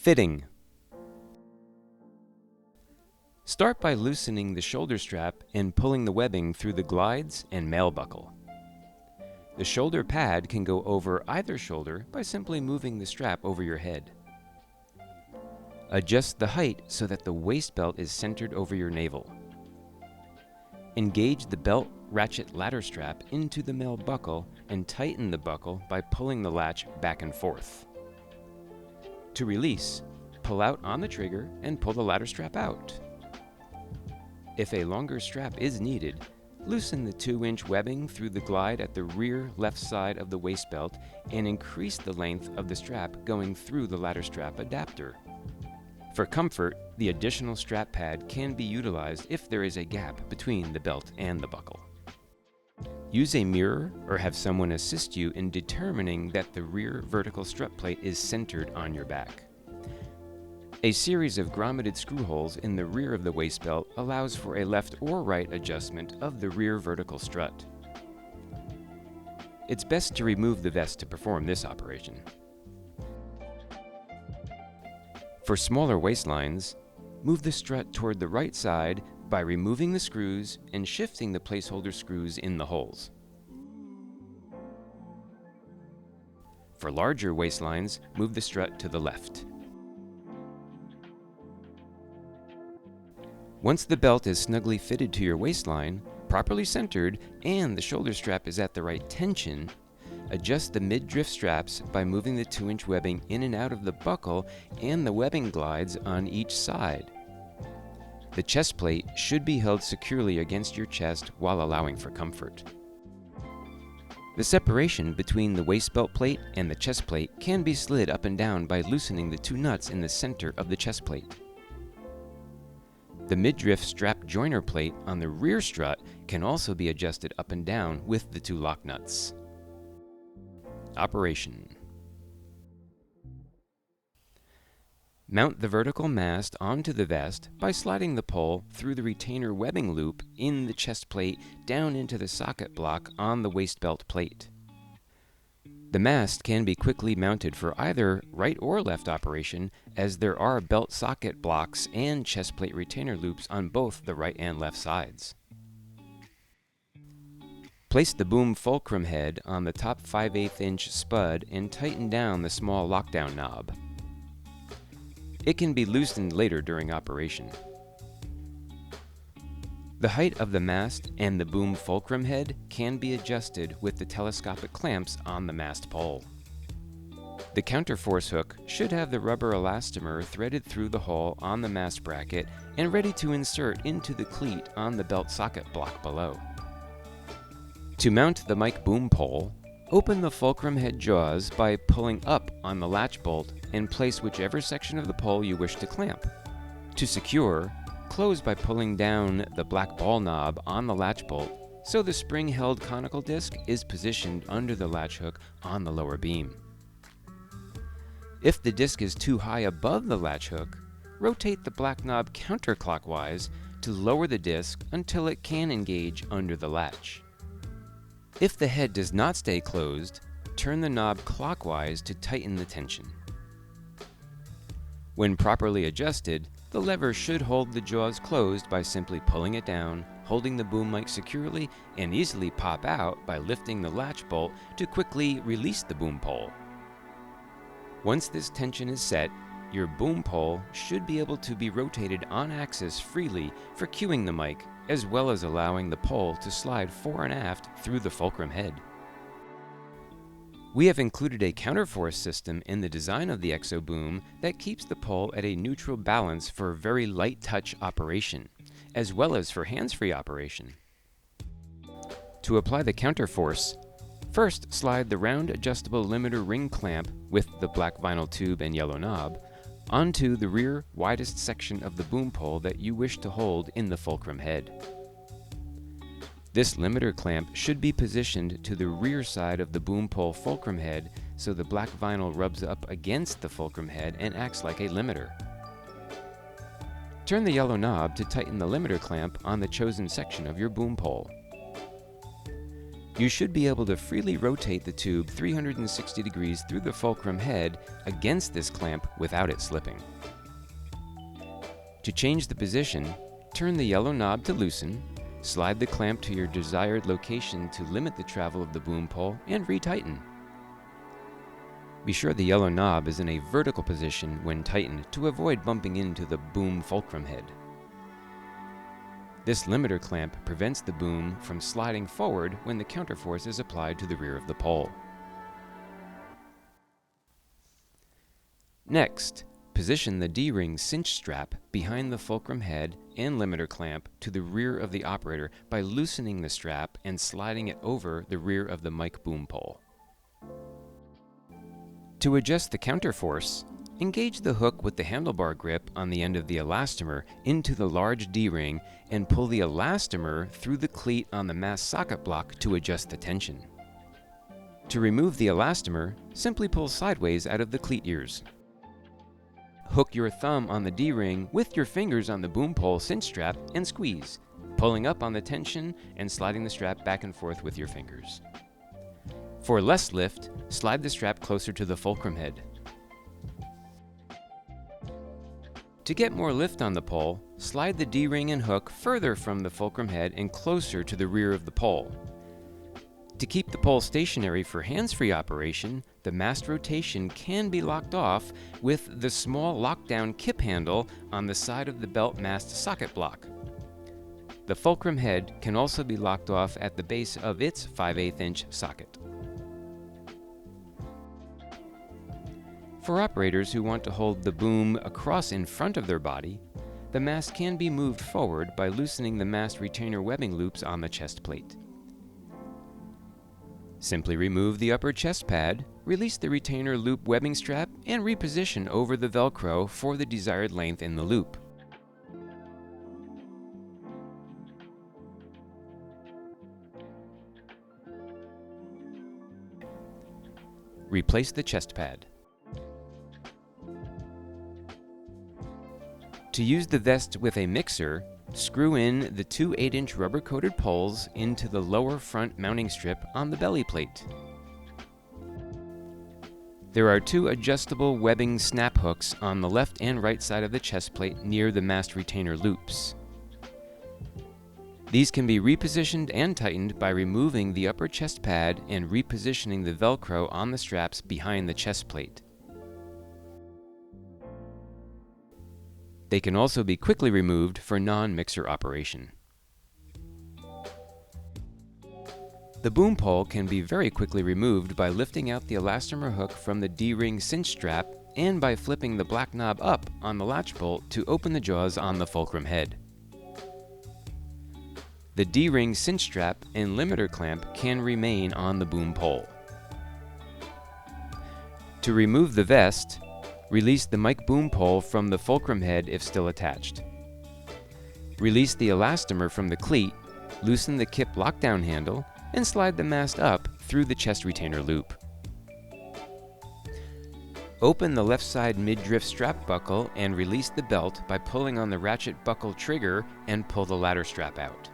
Fitting. Start by loosening the shoulder strap and pulling the webbing through the glides and male buckle. The shoulder pad can go over either shoulder by simply moving the strap over your head. Adjust the height so that the waist belt is centered over your navel. Engage the belt ratchet ladder strap into the male buckle and tighten the buckle by pulling the latch back and forth. To release, pull out on the trigger and pull the ladder strap out. If a longer strap is needed, loosen the 2-inch webbing through the glide at the rear left side of the waist belt and increase the length of the strap going through the ladder strap adapter. For comfort, the additional strap pad can be utilized if there is a gap between the belt and the buckle. Use a mirror or have someone assist you in determining that the rear vertical strut plate is centered on your back. A series of grommeted screw holes in the rear of the waist belt allows for a left or right adjustment of the rear vertical strut. It's best to remove the vest to perform this operation. For smaller waistlines, move the strut toward the right side by removing the screws and shifting the placeholder screws in the holes. For larger waistlines, move the strut to the left. Once the belt is snugly fitted to your waistline, properly centered, and the shoulder strap is at the right tension, adjust the mid-drift straps by moving the 2-inch webbing in and out of the buckle and the webbing glides on each side. The chest plate should be held securely against your chest while allowing for comfort. The separation between the waist belt plate and the chest plate can be slid up and down by loosening the 2 nuts in the center of the chest plate. The mid-drift strap joiner plate on the rear strut can also be adjusted up and down with the 2 lock nuts. Operation. Mount the vertical mast onto the vest by sliding the pole through the retainer webbing loop in the chest plate down into the socket block on the waist belt plate. The mast can be quickly mounted for either right or left operation, as there are belt socket blocks and chest plate retainer loops on both the right and left sides. Place the boom fulcrum head on the top 5/8-inch spud and tighten down the small lockdown knob. It can be loosened later during operation. The height of the mast and the boom fulcrum head can be adjusted with the telescopic clamps on the mast pole. The counterforce hook should have the rubber elastomer threaded through the hole on the mast bracket and ready to insert into the cleat on the belt socket block below. To mount the mic boom pole, open the fulcrum head jaws by pulling up on the latch bolt and place whichever section of the pole you wish to clamp. To secure, close by pulling down the black ball knob on the latch bolt so the spring-held conical disc is positioned under the latch hook on the lower beam. If the disc is too high above the latch hook, rotate the black knob counterclockwise to lower the disc until it can engage under the latch. If the head does not stay closed, turn the knob clockwise to tighten the tension. When properly adjusted, the lever should hold the jaws closed by simply pulling it down, holding the boom mic securely, and easily pop out by lifting the latch bolt to quickly release the boom pole. Once this tension is set, your boom pole should be able to be rotated on axis freely for cueing the mic, as well as allowing the pole to slide fore and aft through the fulcrum head. We have included a counterforce system in the design of the EXO boom that keeps the pole at a neutral balance for very light touch operation, as well as for hands-free operation. To apply the counterforce, first slide the round adjustable limiter ring clamp with the black vinyl tube and yellow knob onto the rear widest section of the boom pole that you wish to hold in the fulcrum head. This limiter clamp should be positioned to the rear side of the boom pole fulcrum head so the black vinyl rubs up against the fulcrum head and acts like a limiter. Turn the yellow knob to tighten the limiter clamp on the chosen section of your boom pole. You should be able to freely rotate the tube 360 degrees through the fulcrum head against this clamp without it slipping. To change the position, turn the yellow knob to loosen, slide the clamp to your desired location to limit the travel of the boom pole, and retighten. Be sure the yellow knob is in a vertical position when tightened to avoid bumping into the boom fulcrum head. This limiter clamp prevents the boom from sliding forward when the counterforce is applied to the rear of the pole. Next, position the D-ring cinch strap behind the fulcrum head and limiter clamp to the rear of the operator by loosening the strap and sliding it over the rear of the mic boom pole. To adjust the counterforce, engage the hook with the handlebar grip on the end of the elastomer into the large D-ring and pull the elastomer through the cleat on the mast socket block to adjust the tension. To remove the elastomer, simply pull sideways out of the cleat ears. Hook your thumb on the D-ring with your fingers on the boom pole cinch strap and squeeze, pulling up on the tension and sliding the strap back and forth with your fingers. For less lift, slide the strap closer to the fulcrum head. To get more lift on the pole, slide the D-ring and hook further from the fulcrum head and closer to the rear of the pole. To keep the pole stationary for hands-free operation, the mast rotation can be locked off with the small lockdown kip handle on the side of the belt mast socket block. The fulcrum head can also be locked off at the base of its 5/8" socket. For operators who want to hold the boom across in front of their body, the mast can be moved forward by loosening the mast retainer webbing loops on the chest plate. Simply remove the upper chest pad, release the retainer loop webbing strap, and reposition over the Velcro for the desired length in the loop. Replace the chest pad. To use the vest with a mixer, screw in the two 8" rubber-coated poles into the lower front mounting strip on the belly plate. There are two adjustable webbing snap hooks on the left and right side of the chest plate near the mast retainer loops. These can be repositioned and tightened by removing the upper chest pad and repositioning the Velcro on the straps behind the chest plate. They can also be quickly removed for non-mixer operation. The boom pole can be very quickly removed by lifting out the elastomer hook from the D-ring cinch strap and by flipping the black knob up on the latch bolt to open the jaws on the fulcrum head. The D-ring cinch strap and limiter clamp can remain on the boom pole. To remove the vest, release the mic boom pole from the fulcrum head if still attached. Release the elastomer from the cleat, loosen the kip lockdown handle, and slide the mast up through the chest retainer loop. Open the left side mid-drift strap buckle and release the belt by pulling on the ratchet buckle trigger and pull the ladder strap out.